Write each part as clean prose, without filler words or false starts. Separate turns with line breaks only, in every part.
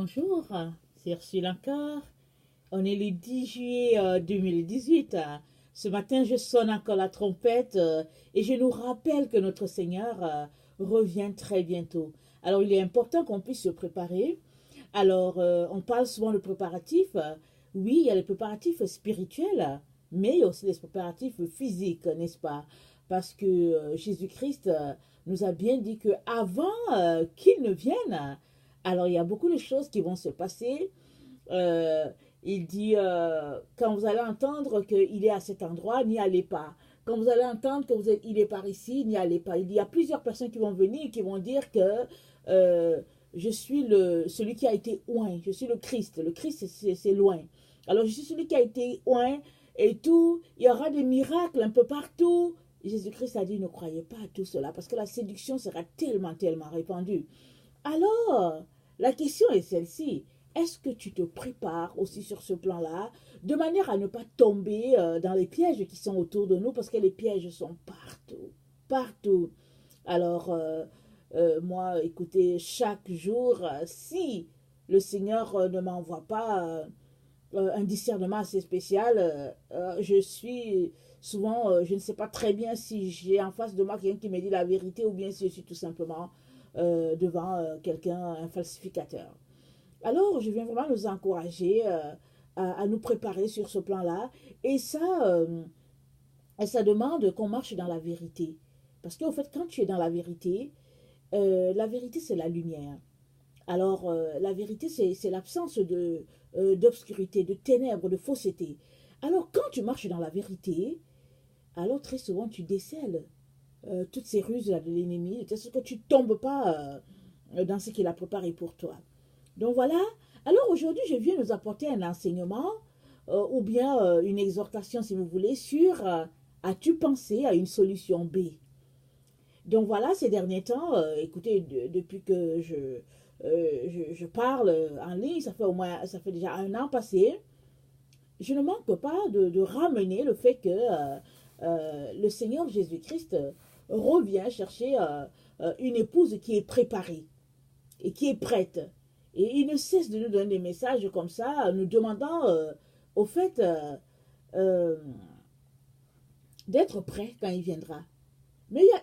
Bonjour, c'est Ursule encore. On est le 10 juillet 2018. Ce matin, je sonne encore la trompette et je nous rappelle que notre Seigneur revient très bientôt. Alors, il est important qu'on puisse se préparer. Alors, on parle souvent de préparatifs. Oui, il y a les préparatifs spirituels, mais il y a aussi les préparatifs physiques, n'est-ce pas? Parce que Jésus-Christ nous a bien dit que avant qu'il ne vienne, alors il y a beaucoup de choses qui vont se passer. Euh, il dit, quand vous allez entendre qu'il est à cet endroit, n'y allez pas. Quand vous allez entendre qu'il est par ici, n'y allez pas. Il y a plusieurs personnes qui vont venir et qui vont dire que euh, je suis celui qui a été oint. Je suis le Christ. Le Christ, c'est loin. Alors, je suis celui qui a été oint et tout. Il y aura des miracles un peu partout. Jésus-Christ a dit, ne croyez pas à tout cela parce que la séduction sera tellement, tellement répandue. Alors, la question est celle-ci. Est-ce que tu te prépares aussi sur ce plan-là, de manière à ne pas tomber dans les pièges qui sont autour de nous, parce que les pièges sont partout, partout. Alors, moi, écoutez, chaque jour, si le Seigneur ne m'envoie pas un discernement assez spécial, je suis souvent, je ne sais pas très bien si j'ai en face de moi quelqu'un qui me dit la vérité ou bien si je suis tout simplement devant quelqu'un, un falsificateur. Alors, je viens vraiment nous encourager à nous préparer sur ce plan-là. Et ça demande qu'on marche dans la vérité. Parce qu'au fait, quand tu es dans la vérité, c'est la lumière. Alors, la vérité, c'est l'absence d'obscurité, de ténèbres, de fausseté. Alors, quand tu marches dans la vérité, alors très souvent, tu décèles toutes ces ruses de l'ennemi, de sorte que tu ne tombes pas dans ce qu'il a préparé pour toi. Donc voilà. Alors aujourd'hui, je viens nous apporter un enseignement ou bien une exhortation, si vous voulez, sur as-tu pensé à une solution B? Donc voilà, ces derniers temps, écoutez, depuis que je parle en ligne, ça fait déjà un an passé, je ne manque pas de ramener le fait que le Seigneur Jésus-Christ revient chercher une épouse qui est préparée et qui est prête. Et il ne cesse de nous donner des messages comme ça, nous demandant au fait d'être prêt quand il viendra. Mais il y a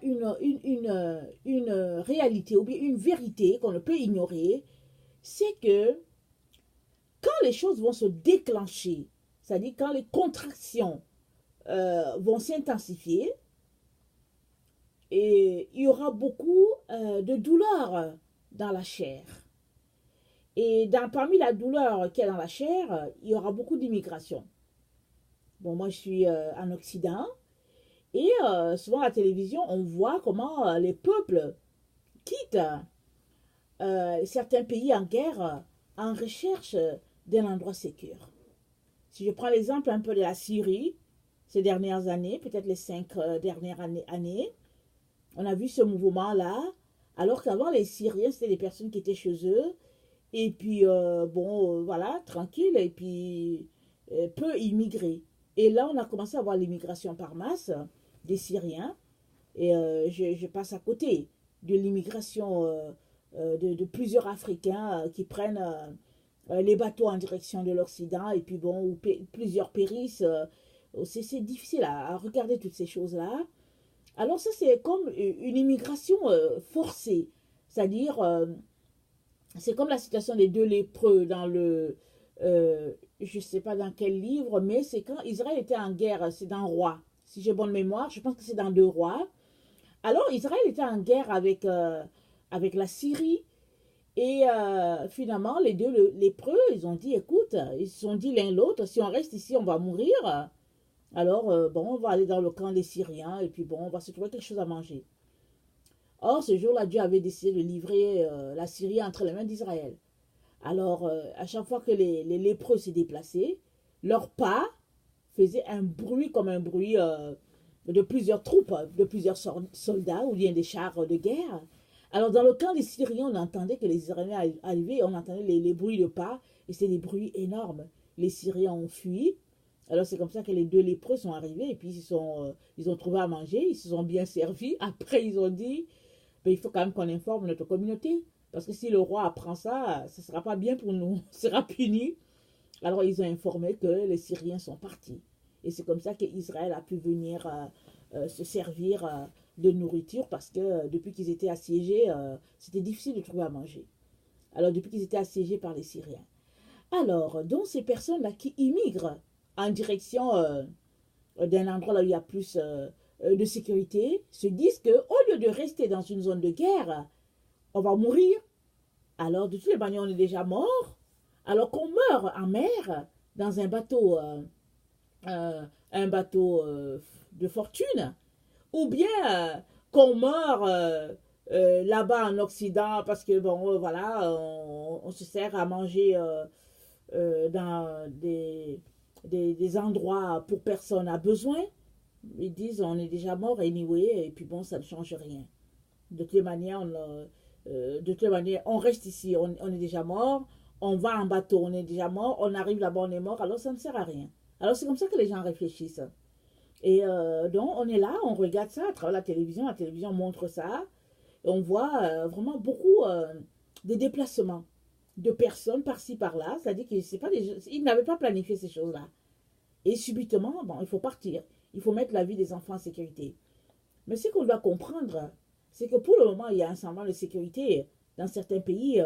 une réalité ou bien une vérité qu'on ne peut ignorer, c'est que quand les choses vont se déclencher, c'est-à-dire quand les contractions vont s'intensifier, et il y aura beaucoup de douleur dans la chair. Et parmi la douleur qu'il y a dans la chair, il y aura beaucoup d'immigration. Bon, moi, je suis en Occident. Et souvent à la télévision, on voit comment les peuples quittent certains pays en guerre en recherche d'un endroit sécur. Si je prends l'exemple un peu de la Syrie, ces dernières années, peut-être les 5 dernières années, on a vu ce mouvement-là, alors qu'avant les Syriens, c'était des personnes qui étaient chez eux, et puis, voilà, tranquille, et puis peu immigrés. Et là, on a commencé à voir l'immigration par masse des Syriens, et je passe à côté de l'immigration de plusieurs Africains qui prennent les bateaux en direction de l'Occident, et puis bon, plusieurs périssent. C'est difficile à regarder toutes ces choses-là. Alors ça, c'est comme une immigration forcée, c'est-à-dire c'est comme la situation des deux lépreux dans je ne sais pas dans quel livre, mais c'est quand Israël était en guerre, c'est dans Roi. Si j'ai bonne mémoire, je pense que c'est dans Deux Rois. Alors Israël était en guerre avec la Syrie. Et finalement, les deux lépreux, ils ont dit, écoute, ils se sont dit l'un l'autre, si on reste ici, on va mourir. Alors, bon, on va aller dans le camp des Syriens et puis bon, on va se trouver quelque chose à manger. Or, ce jour-là, Dieu avait décidé de livrer la Syrie entre les mains d'Israël. Alors, à chaque fois que les lépreux se déplaçaient, leurs pas faisaient un bruit comme un bruit de plusieurs troupes, de plusieurs soldats ou bien des chars de guerre. Alors, dans le camp des Syriens, on entendait que les Israéliens arrivaient, on entendait les bruits de pas, et c'est des bruits énormes. Les Syriens ont fui. Alors, c'est comme ça que les deux lépreux sont arrivés, et puis ils ont trouvé à manger, ils se sont bien servis. Après, ils ont dit, ben, il faut quand même qu'on informe notre communauté, Parce que si le roi apprend ça, ce ne sera pas bien pour nous. Il sera puni. Alors ils ont informé que les Syriens sont partis. Et c'est comme ça qu'Israël a pu venir se servir de nourriture parce que depuis qu'ils étaient assiégés, c'était difficile de trouver à manger. Alors depuis qu'ils étaient assiégés par les Syriens. Alors, donc ces personnes-là qui immigrent en direction d'un endroit là où il y a plus de sécurité, se disent qu'au lieu de rester dans une zone de guerre, on va mourir. Alors, de toutes les manières, on est déjà mort. Alors qu'on meurt en mer, dans un bateau de fortune, ou bien qu'on meurt là-bas en Occident, parce que, bon, voilà, on se sert à manger dans des endroits pour personne a besoin. Ils disent on est déjà mort anyway, et puis bon, ça ne change rien. De toutes les manières, on reste ici, on est déjà mort, on va en bateau, on est déjà mort, on arrive là-bas, on est mort, alors ça ne sert à rien. Alors c'est comme ça que les gens réfléchissent. Et donc on est là, on regarde ça à travers la télévision montre ça, et on voit vraiment beaucoup de déplacements de personnes par-ci par-là, c'est-à-dire qu'ils n'avaient pas planifié ces choses-là. Et subitement, bon, il faut partir, il faut mettre la vie des enfants en sécurité. Mais ce qu'on doit comprendre, c'est que pour le moment, il y a un semblant de sécurité dans certains pays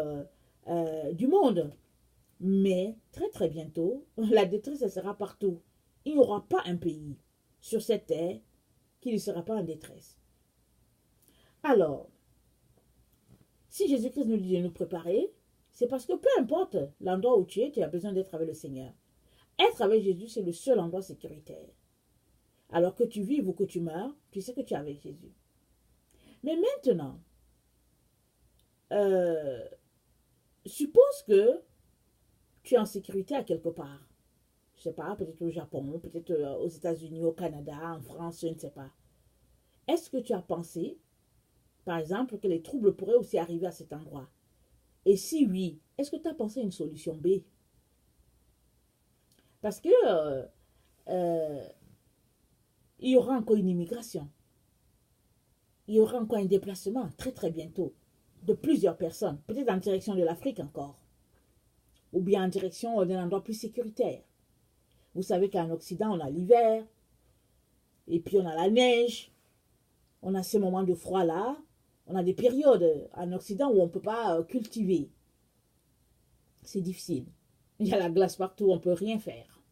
du monde. Mais très très bientôt, la détresse elle sera partout. Il n'y aura pas un pays sur cette terre qui ne sera pas en détresse. Alors, si Jésus-Christ nous dit de nous préparer, c'est parce que peu importe l'endroit où tu es, tu as besoin d'être avec le Seigneur. Être avec Jésus, c'est le seul endroit sécuritaire. Alors que tu vives ou que tu meurs, tu sais que tu es avec Jésus. Mais maintenant, suppose que tu es en sécurité à quelque part. Je ne sais pas, peut-être au Japon, peut-être aux États-Unis, au Canada, en France, je ne sais pas. Est-ce que tu as pensé, par exemple, que les troubles pourraient aussi arriver à cet endroit? Et si oui, est-ce que tu as pensé à une solution B? Parce que il y aura encore une immigration. Il y aura encore un déplacement très très bientôt de plusieurs personnes, peut-être en direction de l'Afrique encore, ou bien en direction d'un endroit plus sécuritaire. Vous savez qu'en Occident, on a l'hiver, et puis on a la neige, on a ces moments de froid là, on a des périodes en Occident où on ne peut pas cultiver. C'est difficile. Il y a la glace partout, on ne peut rien faire.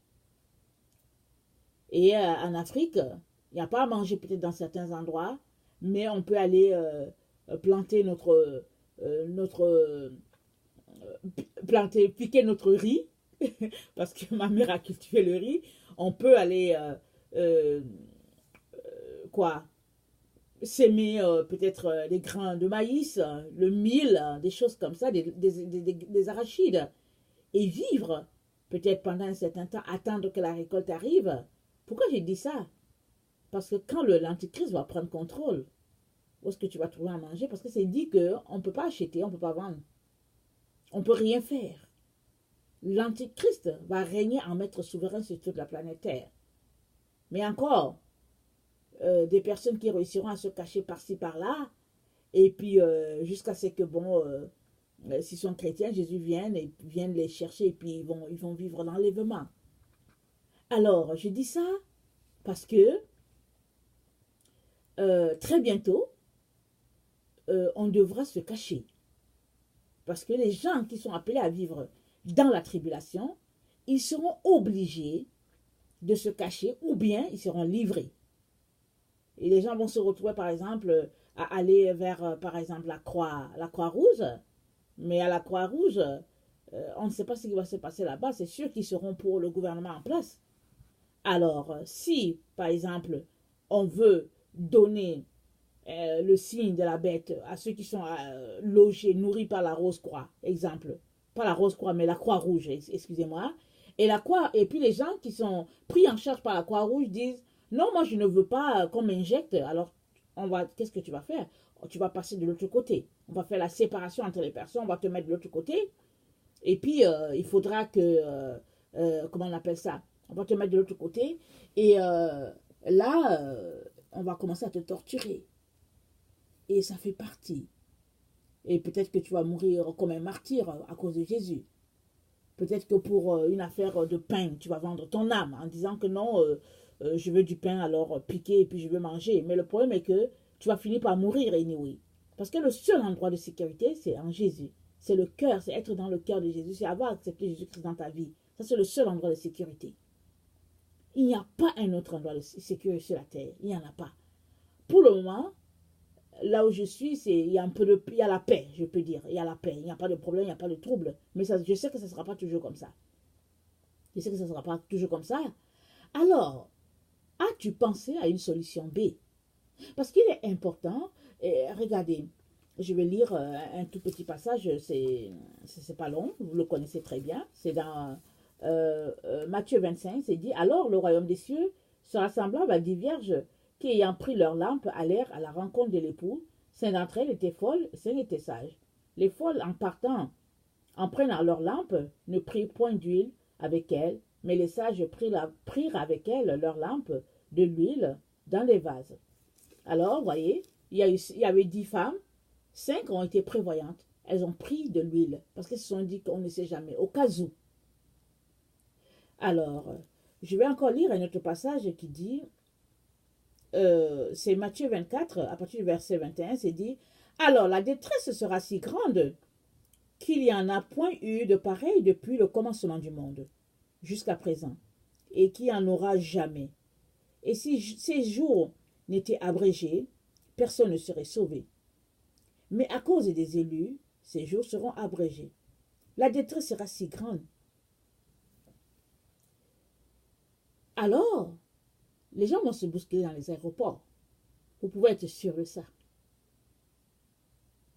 Et en Afrique, il n'y a pas à manger peut-être dans certains endroits, mais on peut aller planter piquer notre riz, parce que ma mère a cultivé le riz. On peut aller s'aimer peut-être des grains de maïs, le mil, des choses comme ça, des arachides, et vivre peut-être pendant un certain temps, attendre que la récolte arrive. Pourquoi j'ai dit ça? Parce que quand l'antichrist va prendre contrôle, où est-ce que tu vas trouver à manger? Parce que c'est dit qu'on ne peut pas acheter, on ne peut pas vendre. On ne peut rien faire. L'antichrist va régner en maître souverain sur toute la planète Terre. Mais encore, des personnes qui réussiront à se cacher par-ci, par-là, et puis jusqu'à ce que, bon, s'ils sont chrétiens, Jésus vienne les chercher, et puis ils vont vivre l'enlèvement. Alors, je dis ça parce que très bientôt, on devra se cacher. Parce que les gens qui sont appelés à vivre dans la tribulation, ils seront obligés de se cacher ou bien ils seront livrés. Et les gens vont se retrouver, par exemple, à aller vers, par exemple, la Croix-Rouge. Mais à la Croix-Rouge, on ne sait pas ce qui va se passer là-bas. C'est sûr qu'ils seront pour le gouvernement en place. Alors, si, par exemple, on veut donner le signe de la bête à ceux qui sont logés, nourris par la Rose-Croix, exemple. Pas la Rose-Croix, mais la Croix-Rouge, excusez-moi. Et puis les gens qui sont pris en charge par la Croix-Rouge disent non, moi je ne veux pas qu'on m'injecte. Alors, qu'est-ce que tu vas faire? Tu vas passer de l'autre côté. On va faire la séparation entre les personnes, on va te mettre de l'autre côté. Et puis, il faudra que, comment on appelle ça? On va te mettre de l'autre côté. Et là, on va commencer à te torturer. Et ça fait partie Et peut-être que tu vas mourir comme un martyr à cause de Jésus. Peut-être que pour une affaire de pain, tu vas vendre ton âme en disant que non, je veux du pain, alors piquer et puis je veux manger. Mais le problème est que tu vas finir par mourir anyway. Parce que le seul endroit de sécurité, c'est en Jésus. C'est le cœur, c'est être dans le cœur de Jésus, c'est avoir accepté Jésus-Christ dans ta vie. Ça, c'est le seul endroit de sécurité. Il n'y a pas un autre endroit de sécurité sur la terre. Il n'y en a pas. Pour le moment, là où je suis, il y a un peu de, il y a la paix, je peux dire. Il y a la paix. Il n'y a pas de problème, il n'y a pas de trouble. Mais ça, je sais que ça ne sera pas toujours comme ça. Je sais que ça ne sera pas toujours comme ça. Alors, as-tu pensé à une solution B? Parce qu'il est important, et regardez, je vais lire un tout petit passage, c'est pas long, vous le connaissez très bien, c'est dans Matthieu 25, c'est dit, alors le royaume des cieux sera semblable à 10 vierges qui, ayant pris leur lampe, allèrent à la rencontre de l'époux. 5 d'entre elles étaient folles, 5 étaient sages. Les folles, en partant, en prenant leur lampe, ne prirent point d'huile avec elles, mais les sages prirent avec elles leur lampe de l'huile dans les vases. Alors, vous voyez, il y avait 10 femmes, 5 ont été prévoyantes. Elles ont pris de l'huile parce qu'elles se sont dit qu'on ne sait jamais, au cas où. Alors, je vais encore lire un autre passage qui dit, c'est Matthieu 24, à partir du verset 21, c'est dit, alors la détresse sera si grande qu'il n'y en a point eu de pareil depuis le commencement du monde jusqu'à présent, et qu'il n'y en aura jamais. Et si ces jours n'étaient abrégés, personne ne serait sauvé. Mais à cause des élus, ces jours seront abrégés. La détresse sera si grande. Alors, les gens vont se bousculer dans les aéroports. Vous pouvez être sûr de ça.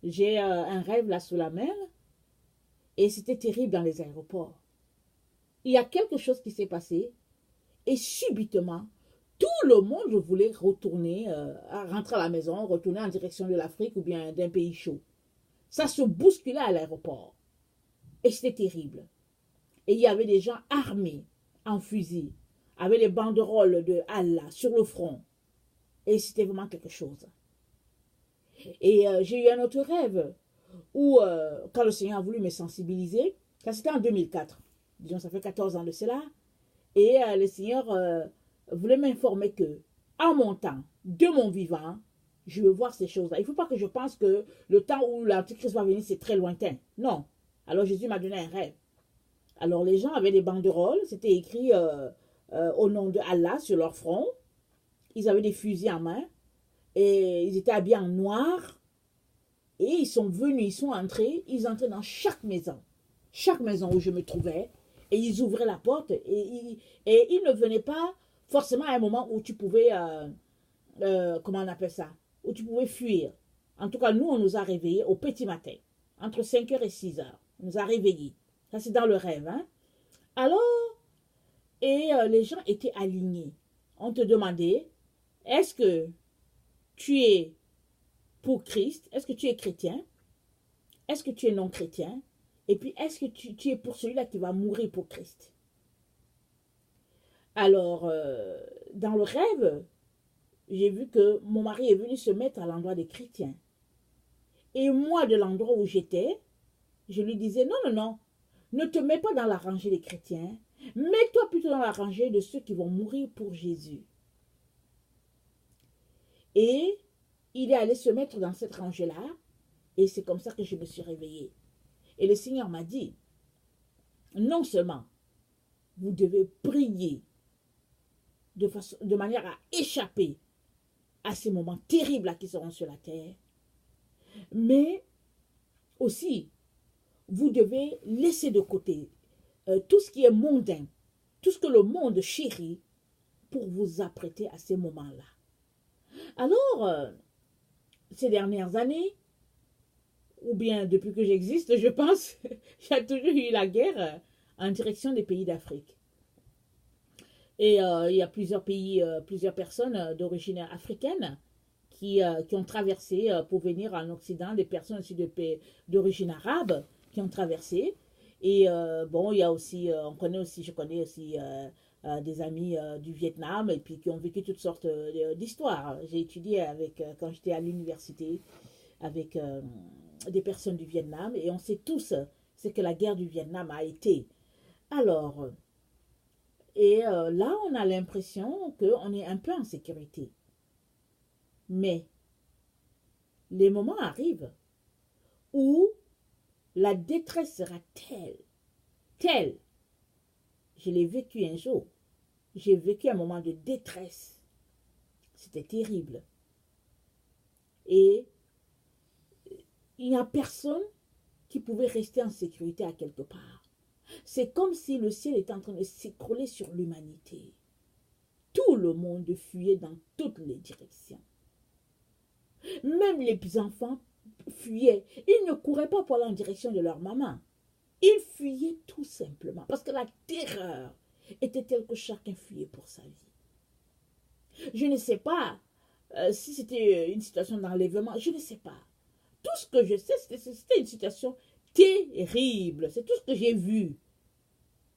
J'ai un rêve là sous la mer et c'était terrible dans les aéroports. Il y a quelque chose qui s'est passé et subitement, tout le monde voulait retourner, rentrer à la maison, retourner en direction de l'Afrique ou bien d'un pays chaud. Ça se bousculait à l'aéroport. Et c'était terrible. Et il y avait des gens armés, en fusil, avec les banderoles de Allah sur le front. Et c'était vraiment quelque chose. Et j'ai eu un autre rêve où, quand le Seigneur a voulu me sensibiliser, ça c'était en 2004, disons ça fait 14 ans de cela, et le Seigneur voulait m'informer que, en mon temps, de mon vivant, je veux voir ces choses-là. Il ne faut pas que je pense que le temps où l'Antichrist va venir, c'est très lointain. Non. Alors Jésus m'a donné un rêve. Alors les gens avaient des banderoles, c'était écrit au nom de Allah sur leur front. Ils avaient des fusils en main et ils étaient habillés en noir. Et ils sont venus, ils sont entrés, ils entraient dans chaque maison où je me trouvais, et ils ouvraient la porte, et ils ne venaient pas forcément à un moment où tu pouvais, comment on appelle ça, où tu pouvais fuir. En tout cas, nous, on nous a réveillés au petit matin, entre 5 heures et 6 heures. On nous a réveillés. Ça, c'est dans le rêve. Hein? Alors, et les gens étaient alignés. On te demandait, est-ce que tu es pour Christ? Est-ce que tu es chrétien? Est-ce que tu es non chrétien? Et puis, est-ce que tu es pour celui-là qui va mourir pour Christ? Alors, dans le rêve, j'ai vu que mon mari est venu se mettre à l'endroit des chrétiens. Et moi, de l'endroit où j'étais, je lui disais, non, non, non, ne te mets pas dans la rangée des chrétiens, mets-toi plutôt dans la rangée de ceux qui vont mourir pour Jésus. Et il est allé se mettre dans cette rangée-là, et c'est comme ça que je me suis réveillée. Et le Seigneur m'a dit, non seulement vous devez prier de manière à échapper à ces moments terribles qui seront sur la terre, mais aussi, vous devez laisser de côté tout ce qui est mondain, tout ce que le monde chérit pour vous apprêter à ces moments-là. Alors, ces dernières années, ou bien depuis que j'existe, je pense, il y a toujours eu la guerre en direction des pays d'Afrique. Et il y a plusieurs pays, plusieurs personnes d'origine africaine qui ont traversé pour venir en Occident, des personnes aussi d'origine arabe qui ont traversé. Et bon, il y a aussi, je connais aussi des amis du Vietnam et puis qui ont vécu toutes sortes d'histoires. J'ai étudié avec, quand j'étais à l'université, avec des personnes du Vietnam et on sait tous ce que la guerre du Vietnam a été. Alors, là, on a l'impression qu'on est un peu en sécurité. Mais les moments arrivent où la détresse sera telle. Je l'ai vécu un jour. J'ai vécu un moment de détresse. C'était terrible. Et il n'y a personne qui pouvait rester en sécurité à quelque part. C'est comme si le ciel était en train de s'écrouler sur l'humanité. Tout le monde fuyait dans toutes les directions. Même les petits-enfants fuyaient. Ils ne couraient pas pour aller en direction de leur maman. Ils fuyaient tout simplement parce que la terreur était telle que chacun fuyait pour sa vie. Je ne sais pas si c'était une situation d'enlèvement, je ne sais pas. Tout ce que je sais, c'était une situation terrible. C'est tout ce que j'ai vu.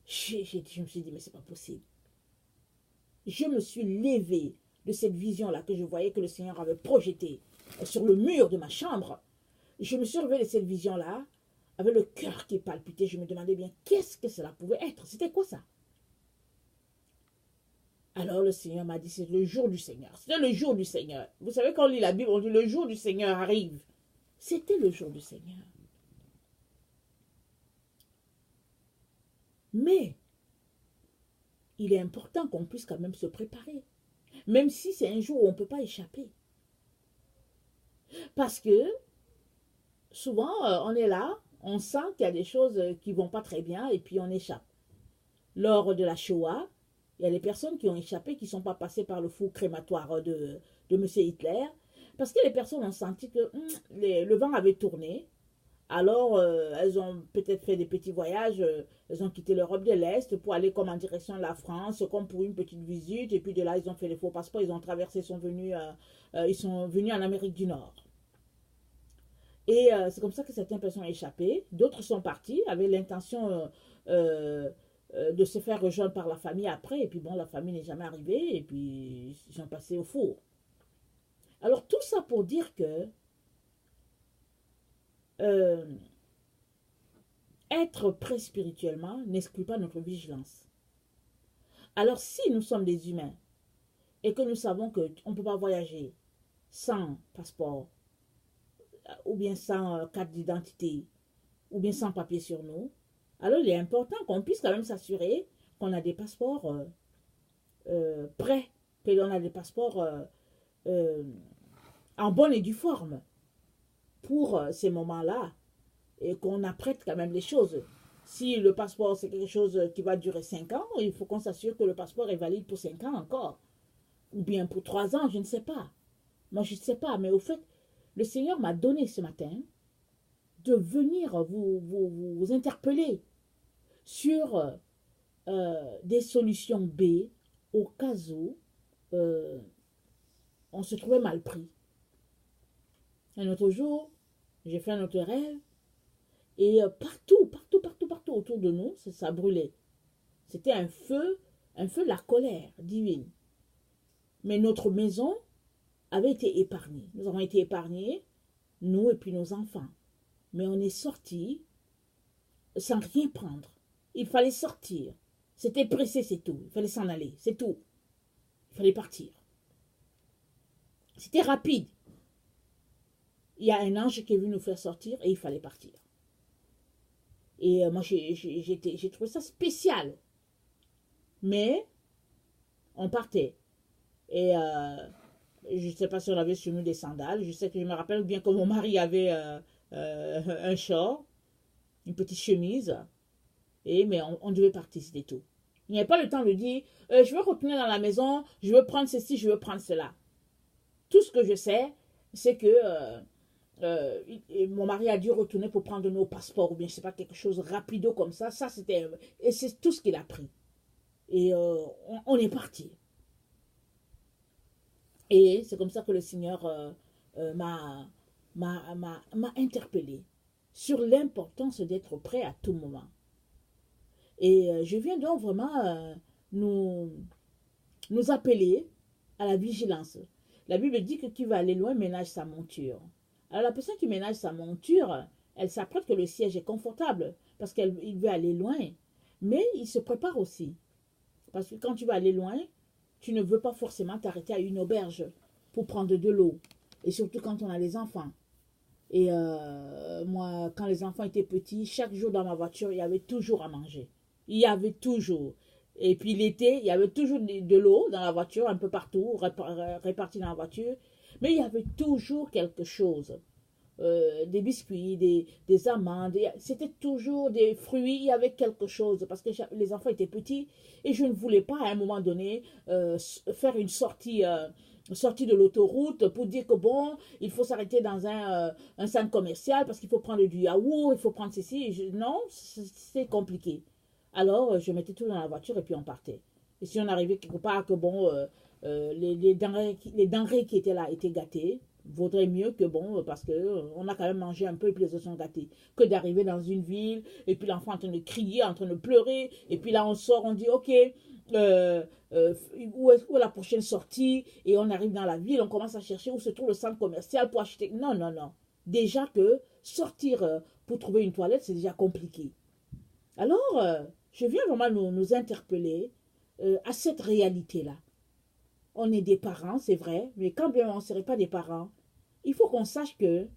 Je me suis dit, mais c'est pas possible. Je me suis levée de cette vision-là que je voyais que le Seigneur avait projetée sur le mur de ma chambre. Je me suis levée de cette vision-là avec le cœur qui palpitait. Je me demandais bien qu'est-ce que cela pouvait être. C'était quoi ça? Alors le Seigneur m'a dit, c'est le jour du Seigneur. C'était le jour du Seigneur. Vous savez, quand on lit la Bible, on dit le jour du Seigneur arrive. C'était le jour du Seigneur. Mais il est important qu'on puisse quand même se préparer. Même si c'est un jour où on ne peut pas échapper. Parce que souvent, on est là, on sent qu'il y a des choses qui ne vont pas très bien et puis on échappe. Lors de la Shoah, il y a des personnes qui ont échappé, qui ne sont pas passées par le four crématoire de M. Hitler, parce que les personnes ont senti que le vent avait tourné. Alors, elles ont peut-être fait des petits voyages, elles ont quitté l'Europe de l'Est pour aller comme en direction de la France, comme pour une petite visite, et puis de là, ils ont fait les faux passeports, ils ont traversé, ils sont venus en Amérique du Nord. Et c'est comme ça que certaines personnes ont échappé, d'autres sont partis, avaient l'intention de se faire rejoindre par la famille après, et puis bon, la famille n'est jamais arrivée, et puis ils sont passés au four. Alors, tout ça pour dire que être prêt spirituellement n'exclut pas notre vigilance. Alors si nous sommes des humains et que nous savons qu'on ne peut pas voyager sans passeport ou bien sans carte d'identité ou bien sans papier sur nous, alors il est important qu'on puisse quand même s'assurer qu'on a des passeports prêts, que l'on a des passeports en bonne et due forme pour ces moments-là et qu'on apprête quand même les choses. Si le passeport, c'est quelque chose qui va durer 5 ans, il faut qu'on s'assure que le passeport est valide pour 5 ans encore. Ou bien pour 3 ans, je ne sais pas. Moi, je ne sais pas. Mais au fait, le Seigneur m'a donné ce matin de venir vous interpeller sur des solutions B au cas où on se trouvait mal pris. Un autre jour, j'ai fait un autre rêve et partout autour de nous, ça brûlait. C'était un feu de la colère divine. Mais notre maison avait été épargnée. Nous avons été épargnés, nous et puis nos enfants. Mais on est sortis sans rien prendre. Il fallait sortir. C'était pressé, c'est tout. Il fallait s'en aller, c'est tout. Il fallait partir. C'était rapide. Il y a un ange qui est venu nous faire sortir et il fallait partir. Et moi, j'ai trouvé ça spécial. Mais on partait. Et je ne sais pas si on avait sur nous des sandales. Je me rappelle bien que mon mari avait un short, une petite chemise. Mais on devait partir, c'était tout. Il n'y avait pas le temps de dire, je veux retourner dans la maison, je veux prendre ceci, je veux prendre cela. Tout ce que je sais, c'est que mon mari a dû retourner pour prendre nos passeports, ou bien je ne sais pas, quelque chose rapido comme ça. Et c'est tout ce qu'il a pris. Et on est parti. Et c'est comme ça que le Seigneur m'a interpellé sur l'importance d'être prêt à tout moment. Et je viens donc vraiment nous appeler à la vigilance. La Bible dit que qui va aller loin ménage sa monture. Alors la personne qui ménage sa monture, elle s'apprête que le siège est confortable parce qu'il veut aller loin. Mais il se prépare aussi. Parce que quand tu vas aller loin, tu ne veux pas forcément t'arrêter à une auberge pour prendre de l'eau. Et surtout quand on a les enfants. Et moi, quand les enfants étaient petits, chaque jour dans ma voiture, il y avait toujours à manger. Il y avait toujours. Et puis l'été, il y avait toujours de l'eau dans la voiture, un peu partout, répartie dans la voiture. Mais il y avait toujours quelque chose. Des biscuits, des amandes. C'était toujours des fruits, il y avait quelque chose. Parce que les enfants étaient petits et je ne voulais pas à un moment donné faire une sortie de l'autoroute pour dire que bon, il faut s'arrêter dans un centre commercial parce qu'il faut prendre du yaourt, il faut prendre ceci. Non, c'est compliqué. Alors, je mettais tout dans la voiture et puis on partait. Et si on arrivait quelque part que bon, les denrées qui étaient là étaient gâtées, vaudrait mieux que bon, parce que on a quand même mangé un peu et puis les autres sont gâtés, que d'arriver dans une ville et puis l'enfant en train de crier, en train de pleurer, et puis là on sort, on dit ok, où est la prochaine sortie, et on arrive dans la ville, on commence à chercher où se trouve le centre commercial pour acheter. Non, non, non. Déjà que sortir pour trouver une toilette, c'est déjà compliqué. Alors, je viens vraiment nous interpeller à cette réalité-là. On est des parents, c'est vrai, mais quand bien on ne serait pas des parents, il faut qu'on sache que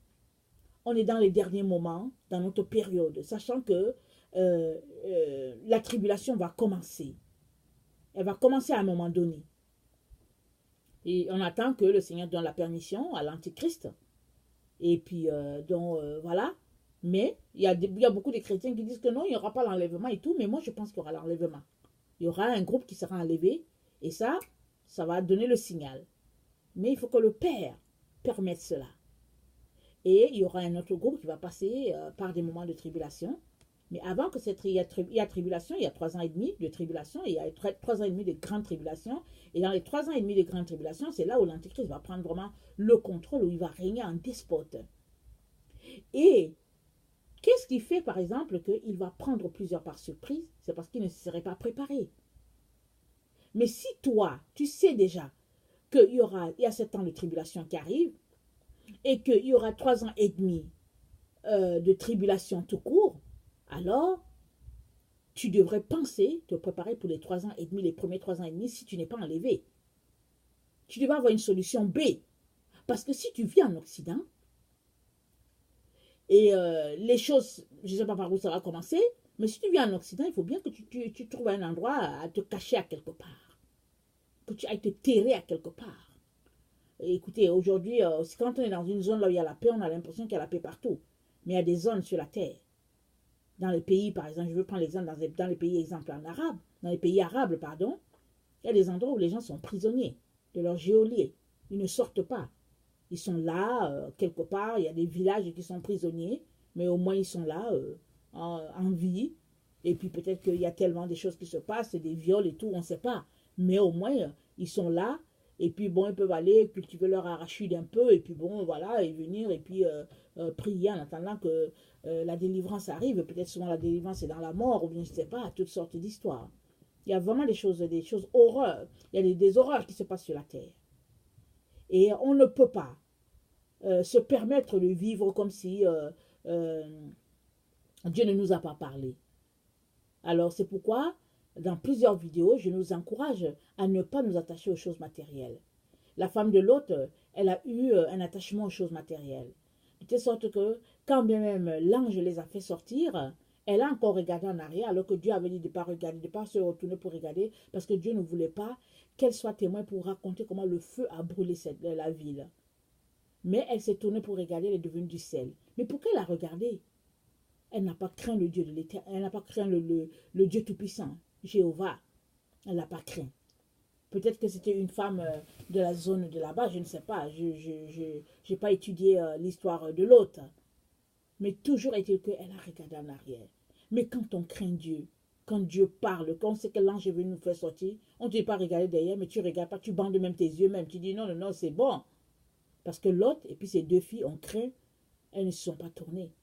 on est dans les derniers moments, dans notre période, sachant que la tribulation va commencer. Elle va commencer à un moment donné. Et on attend que le Seigneur donne la permission à l'Antichrist. Et puis, voilà. Mais il y a beaucoup de chrétiens qui disent que non, il n'y aura pas l'enlèvement et tout, mais moi je pense qu'il y aura l'enlèvement. Il y aura un groupe qui sera enlevé, et ça va donner le signal. Mais il faut que le Père permette cela. Et il y aura un autre groupe qui va passer par des moments de tribulation. Mais avant que il y a tribulation, il y a 3 ans et demi de tribulation, et il y a 3 ans et demi de grande tribulation. Et dans les 3 ans et demi de grande tribulation, c'est là où l'Antichrist va prendre vraiment le contrôle, où il va régner en despote. Et qu'est-ce qui fait, par exemple, qu'il va prendre plusieurs par surprise? C'est parce qu'il ne se serait pas préparé. Mais si toi, tu sais déjà qu'il y a 7 ans de tribulation qui arrive, et qu'il y aura 3 ans et demi de tribulation tout court, alors tu devrais penser te préparer pour les 3 ans et demi, les premiers 3 ans et demi, si tu n'es pas enlevé. Tu devrais avoir une solution B. Parce que si tu vis en Occident, et les choses, je ne sais pas par où ça va commencer, mais si tu vis en Occident, il faut bien que tu trouves un endroit à te cacher à quelque part. Que tu ailles te terrer à quelque part. Et écoutez, aujourd'hui, quand on est dans une zone là où il y a la paix, on a l'impression qu'il y a la paix partout. Mais il y a des zones sur la terre. Dans les pays, par exemple, je veux prendre l'exemple dans les pays, exemple en arabe, dans les pays arabes, pardon, il y a des endroits où les gens sont prisonniers de leur geôlier. Ils ne sortent pas. Ils sont là, quelque part, il y a des villages qui sont prisonniers, mais au moins ils sont là, en vie. Et puis peut-être qu'il y a tellement de choses qui se passent, des viols et tout, on ne sait pas. Mais au moins, ils sont là, et puis bon, ils peuvent aller cultiver leur arachide un peu, et puis bon, voilà, et venir, et puis prier en attendant que la délivrance arrive. Peut-être souvent la délivrance est dans la mort, ou bien je ne sais pas, toutes sortes d'histoires. Il y a vraiment des choses horreurs. Il y a des horreurs qui se passent sur la terre. Et on ne peut pas se permettre de vivre comme si Dieu ne nous a pas parlé. Alors c'est pourquoi, dans plusieurs vidéos, je nous encourage à ne pas nous attacher aux choses matérielles. La femme de Lot, elle a eu un attachement aux choses matérielles. De telle sorte que, quand bien même l'ange les a fait sortir, elle a encore regardé en arrière, alors que Dieu avait dit de ne pas regarder, de ne pas se retourner pour regarder, parce que Dieu ne voulait pas qu'elle soit témoin pour raconter comment le feu a brûlé la ville. Mais elle s'est tournée pour regarder, elle est devenue du sel. Mais pourquoi elle a regardé? Elle n'a pas craint le Dieu de l'éternel, elle n'a pas craint le Dieu Tout-Puissant, Jéhovah. Elle n'a pas craint. Peut-être que c'était une femme de la zone de là-bas, je ne sais pas. Je n'ai pas étudié l'histoire de l'autre. Mais toujours est-il qu'elle a regardé en arrière. Mais quand on craint Dieu, quand Dieu parle, quand on sait que l'ange est venu nous faire sortir, on ne dit pas regarder derrière, mais tu ne regardes pas, tu bandes même tes yeux même. Tu dis non, non, non, c'est bon. Parce que l'autre et puis ses 2 filles ont craint, elles ne se sont pas tournées.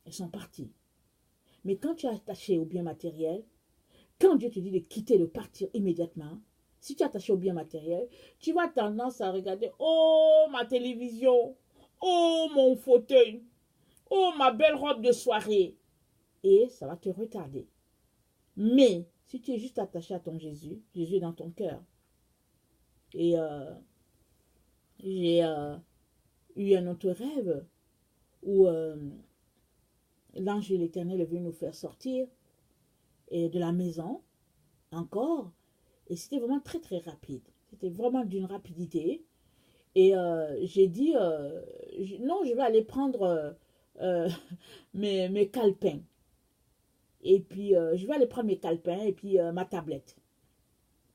Elles sont parties. Mais quand tu es attaché au bien matériel, quand Dieu te dit de quitter, de partir immédiatement, si tu es attaché au bien matériel, tu vas tendance à regarder, oh, ma télévision, Oh, mon fauteuil. Oh, ma belle robe de soirée. Et ça va te retarder. Mais si tu es juste attaché à ton Jésus, Jésus est dans ton cœur. Et j'ai eu un autre rêve où l'ange de l'Éternel est venu nous faire sortir et de la maison encore. Et c'était vraiment très très rapide. C'était vraiment d'une rapidité. Et j'ai dit, non, je vais aller prendre mes calepins. Et puis, je vais aller prendre mes calepins et puis ma tablette.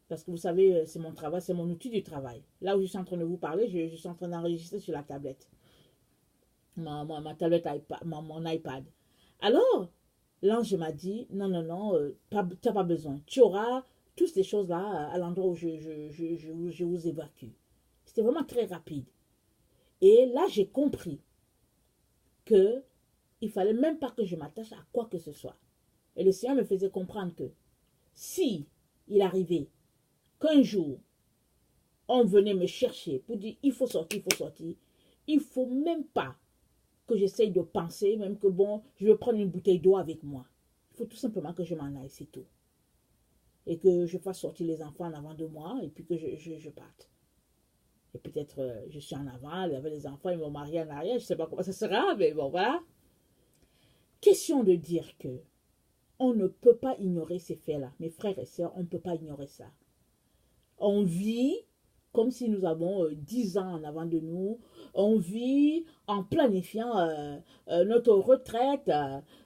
Parce que vous savez, c'est mon travail, c'est mon outil du travail. Là où je suis en train de vous parler, je suis en train d'enregistrer sur la tablette. Ma tablette, mon iPad. Alors, l'ange m'a dit, non, non, non, tu n'as pas besoin. Tu auras toutes ces choses-là à l'endroit où je vous évacue. C'était vraiment très rapide. Et là, j'ai compris que il fallait même pas que je m'attache à quoi que ce soit. Et le Seigneur me faisait comprendre que si il arrivait qu'un jour, on venait me chercher pour dire il faut sortir, il faut même pas que j'essaye de penser, même que bon, je vais prendre une bouteille d'eau avec moi. Il faut tout simplement que je m'en aille, c'est tout. Et que je fasse sortir les enfants en avant de moi et puis que je parte. Et peut-être je suis en avant, il y avait les enfants, ils m'ont marié en arrière, je ne sais pas comment ça sera, mais bon, voilà. Question de dire que on ne peut pas ignorer ces faits-là. Mes frères et sœurs, on ne peut pas ignorer ça. On vit comme si nous avons 10 ans en avant de nous. On vit en planifiant notre retraite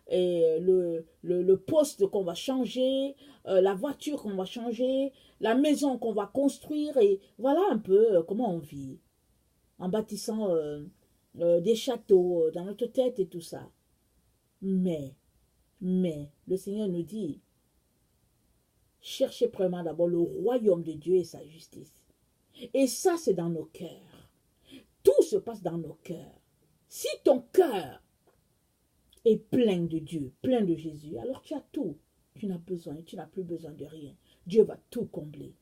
et le poste qu'on va changer, la voiture qu'on va changer, la maison qu'on va construire. Et voilà un peu comment on vit. En bâtissant des châteaux dans notre tête et tout ça. Mais le Seigneur nous dit, cherchez premièrement d'abord le royaume de Dieu et sa justice. Et ça, c'est dans nos cœurs. Tout se passe dans nos cœurs. Si ton cœur est plein de Dieu, plein de Jésus, alors tu as tout. Tu n'as plus besoin de rien. Dieu va tout combler.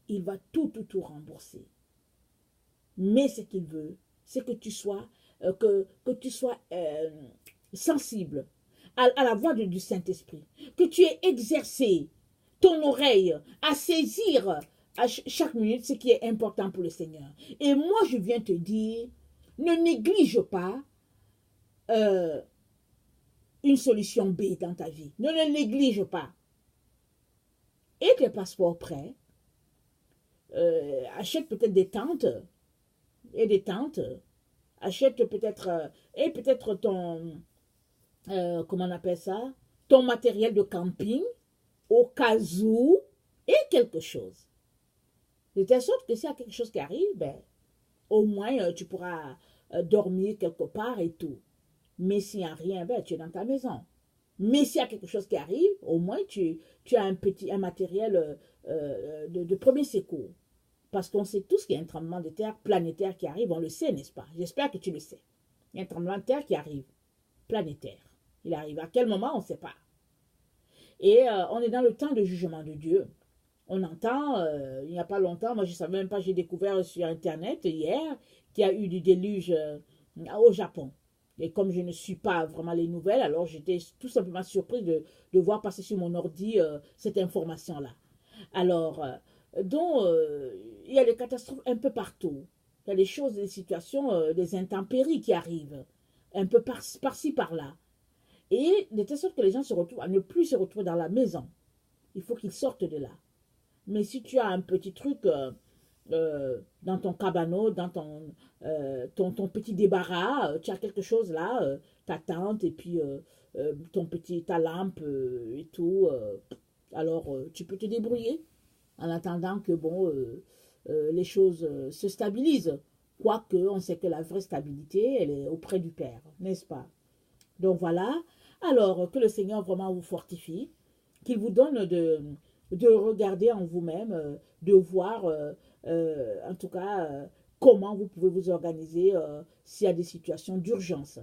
Il va tout rembourser. Mais ce qu'il veut, c'est que tu sois, sensible à la voix du Saint-Esprit. Que tu aies exercé ton oreille à saisir à chaque minute ce qui est important pour le Seigneur. Et moi, je viens te dire, ne néglige pas une solution B dans ta vie. Ne le néglige pas. Et tes passeports prêts. Achète peut-être des tentes et des tentes. Achète peut-être et peut-être ton comment on appelle ça, ton matériel de camping au cas où et quelque chose. De telle sorte que s'il y a quelque chose qui arrive, ben, au moins tu pourras dormir quelque part et tout. Mais s'il n'y a rien, ben, tu es dans ta maison. Mais s'il y a quelque chose qui arrive, au moins tu as un matériel de premier secours. Parce qu'on sait tous qu'il y a un tremblement de terre planétaire qui arrive, on le sait, n'est-ce pas? J'espère que tu le sais. Il y a un tremblement de terre qui arrive, planétaire. Il arrive à quel moment, on ne sait pas. Et on est dans le temps de jugement de Dieu. On entend, il n'y a pas longtemps, moi je ne savais même pas, j'ai découvert sur Internet hier qu'il y a eu du déluge au Japon. Et comme je ne suis pas vraiment les nouvelles, alors j'étais tout simplement surprise de voir passer sur mon ordi cette information-là. Alors, il y a des catastrophes un peu partout. Il y a des choses, des situations, des intempéries qui arrivent, un peu par-ci, par-là. Et de telle sorte que les gens se retrouvent à ne plus se retrouver dans la maison. Il faut qu'ils sortent de là. Mais si tu as un petit truc dans ton cabanon, dans ton petit débarras, tu as quelque chose là, ta tente et puis ta lampe et tout. Alors, tu peux te débrouiller en attendant que bon, les choses se stabilisent. Quoique, on sait que la vraie stabilité, elle est auprès du Père, n'est-ce pas? Donc voilà. Alors, que le Seigneur vraiment vous fortifie, qu'il vous donne de regarder en vous-même, de voir, en tout cas, comment vous pouvez vous organiser s'il y a des situations d'urgence,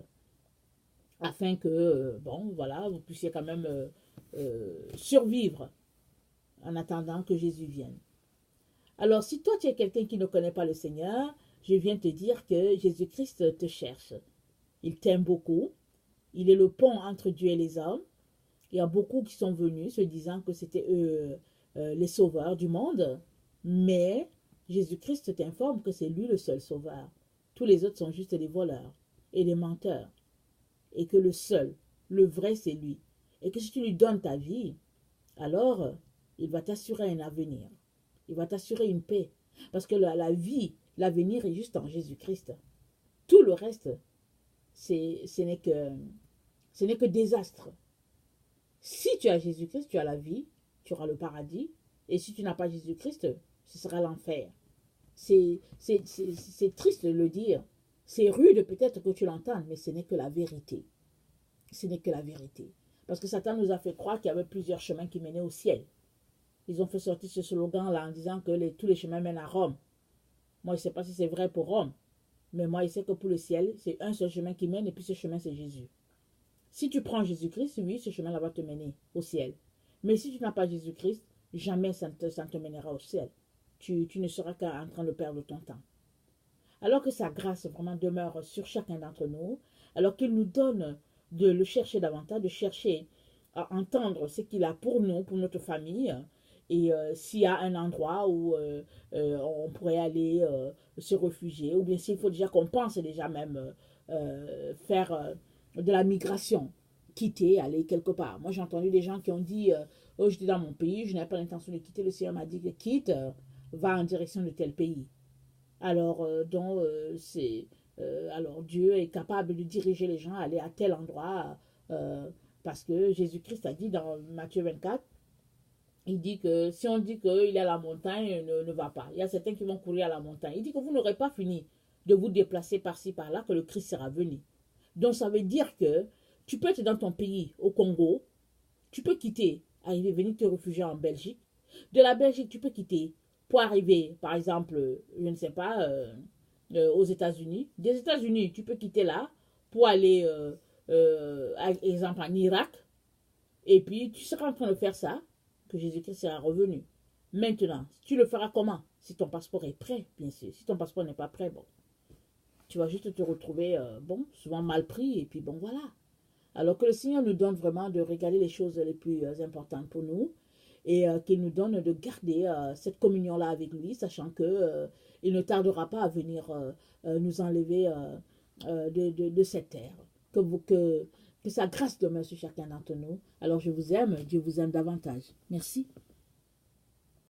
afin que, bon, voilà, vous puissiez quand même survivre en attendant que Jésus vienne. Alors, si toi, tu es quelqu'un qui ne connaît pas le Seigneur, je viens te dire que Jésus-Christ te cherche. Il t'aime beaucoup. Il est le pont entre Dieu et les hommes. Il y a beaucoup qui sont venus se disant que c'était eux les sauveurs du monde. Mais Jésus-Christ t'informe que c'est lui le seul sauveur. Tous les autres sont juste des voleurs et des menteurs. Et que le seul, le vrai, c'est lui. Et que si tu lui donnes ta vie, alors il va t'assurer un avenir. Il va t'assurer une paix. Parce que la vie, l'avenir est juste en Jésus-Christ. Tout le reste, ce n'est que désastre. Si tu as Jésus-Christ, tu as la vie, tu auras le paradis. Et si tu n'as pas Jésus-Christ, ce sera l'enfer. C'est triste de le dire. C'est rude peut-être que tu l'entendes, mais ce n'est que la vérité. Ce n'est que la vérité. Parce que Satan nous a fait croire qu'il y avait plusieurs chemins qui menaient au ciel. Ils ont fait sortir ce slogan-là en disant que tous les chemins mènent à Rome. Moi, je ne sais pas si c'est vrai pour Rome. Mais moi, je sais que pour le ciel, c'est un seul chemin qui mène et puis ce chemin, c'est Jésus. Si tu prends Jésus-Christ, oui, ce chemin-là va te mener au ciel. Mais si tu n'as pas Jésus-Christ, jamais ça ne te mènera au ciel. Tu ne seras qu'en train de perdre ton temps. Alors que sa grâce vraiment demeure sur chacun d'entre nous, alors qu'il nous donne de le chercher davantage, de chercher à entendre ce qu'il a pour nous, pour notre famille, et s'il y a un endroit où on pourrait aller se réfugier, ou bien s'il faut déjà qu'on pense déjà même faire de la migration, quitter, aller quelque part. Moi, j'ai entendu des gens qui ont dit oh, j'étais dans mon pays, je n'avais pas l'intention de quitter. Le Seigneur m'a dit que quitte, va en direction de tel pays. Alors, alors Dieu est capable de diriger les gens à aller à tel endroit parce que Jésus-Christ a dit dans Matthieu 24, il dit que si on dit qu'il est à la montagne, ne va pas. Il y a certains qui vont courir à la montagne. Il dit que vous n'aurez pas fini de vous déplacer par-ci, par-là, que le Christ sera venu. Donc, ça veut dire que tu peux être dans ton pays, au Congo, tu peux quitter, arriver, venir te réfugier en Belgique. De la Belgique, tu peux quitter pour arriver, par exemple, je ne sais pas, aux États-Unis. Des États-Unis, tu peux quitter là pour aller, par exemple, en Irak. Et puis, tu seras en train de faire ça, que Jésus-Christ sera revenu. Maintenant, tu le feras comment? Si ton passeport est prêt, bien sûr. Si ton passeport n'est pas prêt, bon, tu vas juste te retrouver, bon, souvent mal pris, et puis bon, voilà. Alors que le Seigneur nous donne vraiment de regarder les choses les plus importantes pour nous, et qu'il nous donne de garder cette communion-là avec lui, sachant que il ne tardera pas à venir nous enlever de cette terre. Que sa grâce demeure sur chacun d'entre nous. Alors je vous aime, Dieu vous aime davantage. Merci.